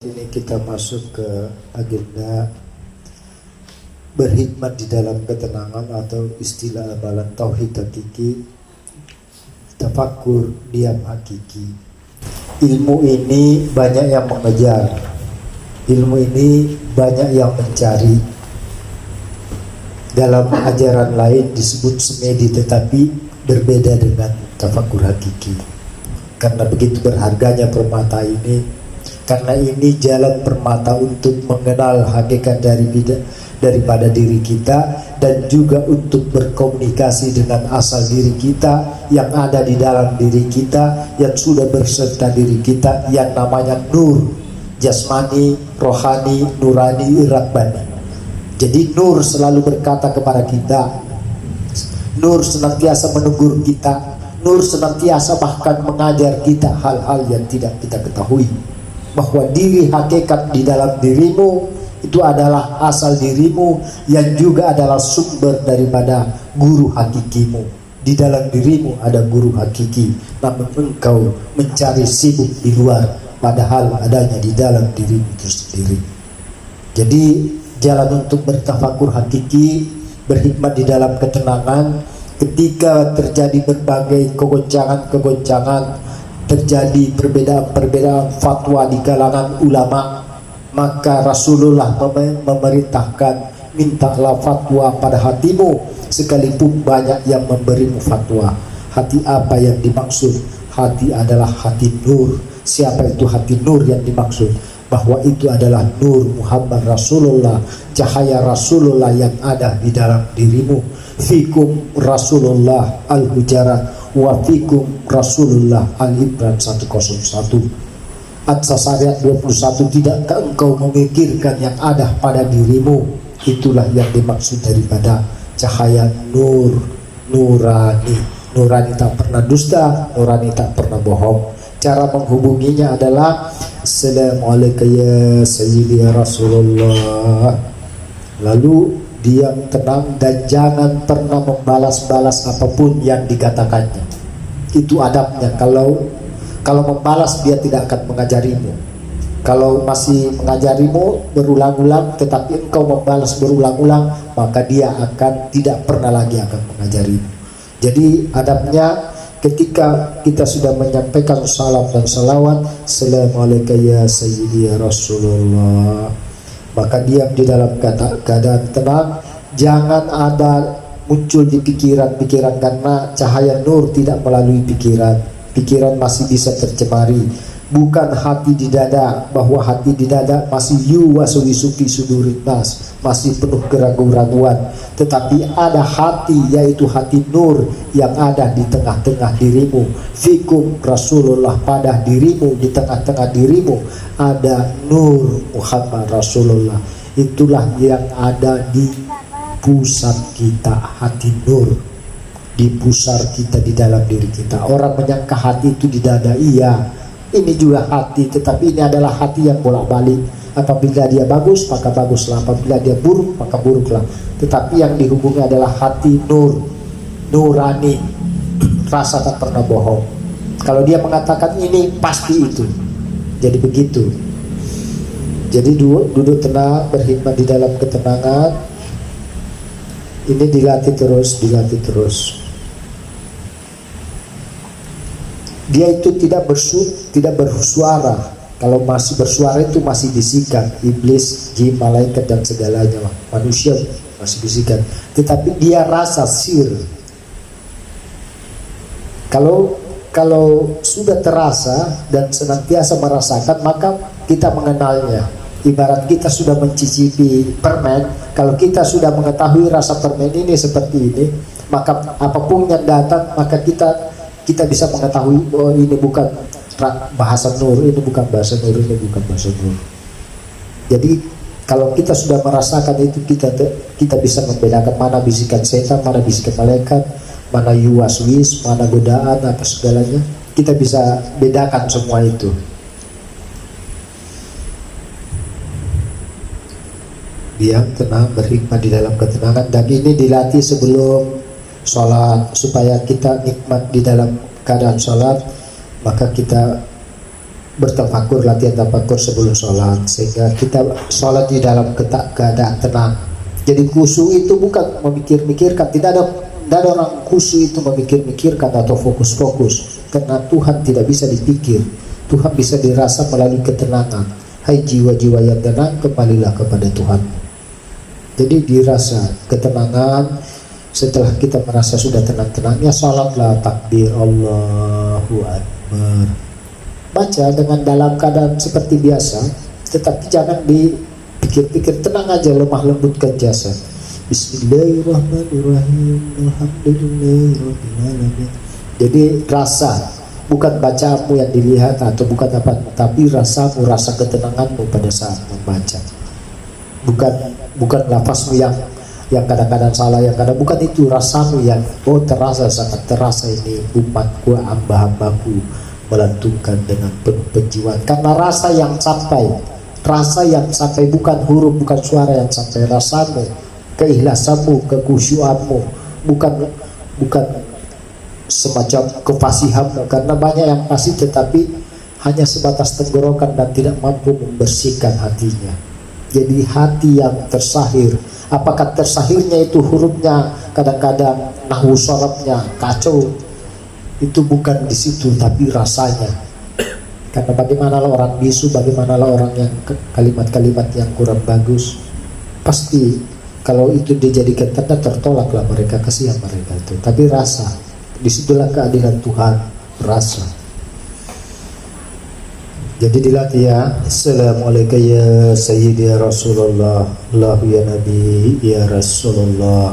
Ini kita masuk ke agenda berhikmat di dalam ketenangan atau istilah amalan tauhid hakiki, tafakkur diam hakiki. Ilmu ini banyak yang mengejar, ilmu ini banyak yang mencari. Dalam ajaran lain disebut semedi, tetapi berbeda dengan tafakkur hakiki. Karena begitu berharganya permata ini, karena ini jalan permata untuk mengenal hakikat daripada diri kita, dan juga untuk berkomunikasi dengan asal diri kita yang ada di dalam diri kita, yang sudah berserta diri kita, yang namanya nur, jasmani, rohani, nurani, rabbani. Jadi nur selalu berkata kepada kita, nur senantiasa menegur kita, nur senantiasa bahkan mengajar kita hal-hal yang tidak kita ketahui, bahwa diri hakikat di dalam dirimu itu adalah asal dirimu, yang juga adalah sumber daripada guru hakikimu. Di dalam dirimu ada guru hakiki, namun engkau mencari sibuk di luar, padahal adanya di dalam dirimu itu sendiri. Jadi jalan untuk bertafakur hakiki, berhikmat di dalam ketenangan, ketika terjadi berbagai kegoncangan, terjadi perbedaan fatwa di kalangan ulama, maka Rasulullah memerintahkan, mintalah fatwa pada hatimu, sekalipun banyak yang memberimu fatwa. Hati apa yang dimaksud? Hati adalah hati nur. Siapa itu hati nur yang dimaksud? Bahwa itu adalah nur Muhammad Rasulullah, cahaya Rasulullah yang ada di dalam dirimu. Fikum Rasulullah Al-Hujarat wa fikum Rasulullah Al-Imran 101. At-Tasariyat 21. Tidakkah engkau memikirkan yang ada pada dirimu? Itulah yang dimaksud daripada cahaya nur, nurani. Nurani tak pernah dusta, nurani tak pernah bohong. Cara menghubunginya adalah Assalamualaikum ya Sayyidi ya Rasulullah. Lalu diam tenang dan jangan pernah membalas-balas apapun yang dikatakannya. Itu adabnya. Kalau membalas, dia tidak akan mengajarimu. Kalau masih mengajarimu berulang-ulang tetapi engkau membalas berulang-ulang, maka dia akan tidak pernah lagi akan mengajarimu. Jadi adabnya, ketika kita sudah menyampaikan salam dan salawat, Assalamualaikum ya Sayyidi ya Rasulullah, maka diam di dalam keadaan tenang. Jangan ada muncul di pikiran-pikiran, karena cahaya nur tidak melalui pikiran. Pikiran masih bisa tercemari. Bukan hati di dada, bahwa hati di dada masih yuwaswisufi sudurinas, masih penuh keraguan-raguan. Tetapi ada hati, yaitu hati nur yang ada di tengah-tengah dirimu. Fikum Rasulullah, pada dirimu, di tengah-tengah dirimu ada nur Muhammad Rasulullah. Itulah yang ada di pusat kita, hati nur di pusar kita, di dalam diri kita. Orang menyangka hati itu di dada, iya, ini juga hati, tetapi ini adalah hati yang bolak-balik. Apabila dia bagus, maka baguslah. Apabila dia buruk, maka buruklah. Tetapi yang dihubungi adalah hati nur, nurani, rasa tak pernah bohong. Kalau dia mengatakan ini, pasti itu. Jadi begitu. Jadi duduk tenang, berhikmat di dalam ketenangan. Ini dilatih terus. Dia itu tidak bersuara. Kalau masih bersuara itu masih bisikan. Iblis, jin, malaikat dan segalanya, manusia masih bisikan. Tetapi dia rasa sir. Kalau sudah terasa dan senantiasa merasakan, maka kita mengenalnya. Ibarat kita sudah mencicipi permen, kalau kita sudah mengetahui rasa permen ini seperti ini, maka apapun yang datang, maka kita bisa mengetahui, oh ini bukan bahasa nur, ini bukan bahasa nur, ini bukan bahasa nur. Jadi kalau kita sudah merasakan itu, kita bisa membedakan mana bisikan setan, mana bisikan malaikat, mana yuwaswis, mana godaan, apa segalanya. Kita bisa bedakan semua itu. Diam, tenang, berhikmat di dalam ketenangan. Dan ini dilatih sebelum sholat, supaya kita nikmat di dalam keadaan sholat. Maka kita bertafakur, latihan tafakur sebelum sholat, sehingga kita sholat di dalam keadaan tenang. Jadi khusyuk itu bukan memikir-mikirkan, tidak ada orang khusyuk itu memikir-mikirkan atau fokus-fokus, karena Tuhan tidak bisa dipikir, Tuhan bisa dirasa melalui ketenangan. Hai jiwa-jiwa yang tenang, kembalilah kepada Tuhan. Jadi dirasa ketenangan. Setelah kita merasa sudah tenang-tenangnya, salatlah, takbir, Allahu Akbar. Baca dengan dalam keadaan seperti biasa, tetapi jangan dipikir-pikir, tenang aja, lemah lembutkan jasad. Bismillahirrahmanirrahim, alhamdulillahirrahmanirrahim. Jadi rasa, bukan bacaanmu yang dilihat atau bukan apa, tapi rasamu, rasa ketenanganmu pada saat membaca. Bukan lafazmu yang kadang-kadang salah, yang kadang bukan, itu rasamu yang terasa, sangat terasa ini umatku, hamba-hambaku melantunkan dengan penuh penjiwaan. Karena rasa yang sampai bukan huruf, bukan suara yang sampai, rasamu, keikhlasanmu, kekhusyuanmu, bukan semacam kefasihanmu, karena banyak yang fasih tetapi hanya sebatas tenggorokan dan tidak mampu membersihkan hatinya. Jadi hati yang tersahir, apakah tersahirnya itu hurufnya, kadang-kadang nahwu sorabnya kacau, itu bukan di situ, tapi rasanya. Karena bagaimanalah orang bisu, bagaimanalah orang yang kalimat-kalimat yang kurang bagus, pasti kalau itu dijadikan tanda, tertolaklah mereka, kasihan mereka itu. Tapi rasa, disitulah keadilan Tuhan, rasa. Jadi dilatih ya. Assalamualaikum ya Sayyidi ya Rasulullah, Allah ya Nabi ya Rasulullah.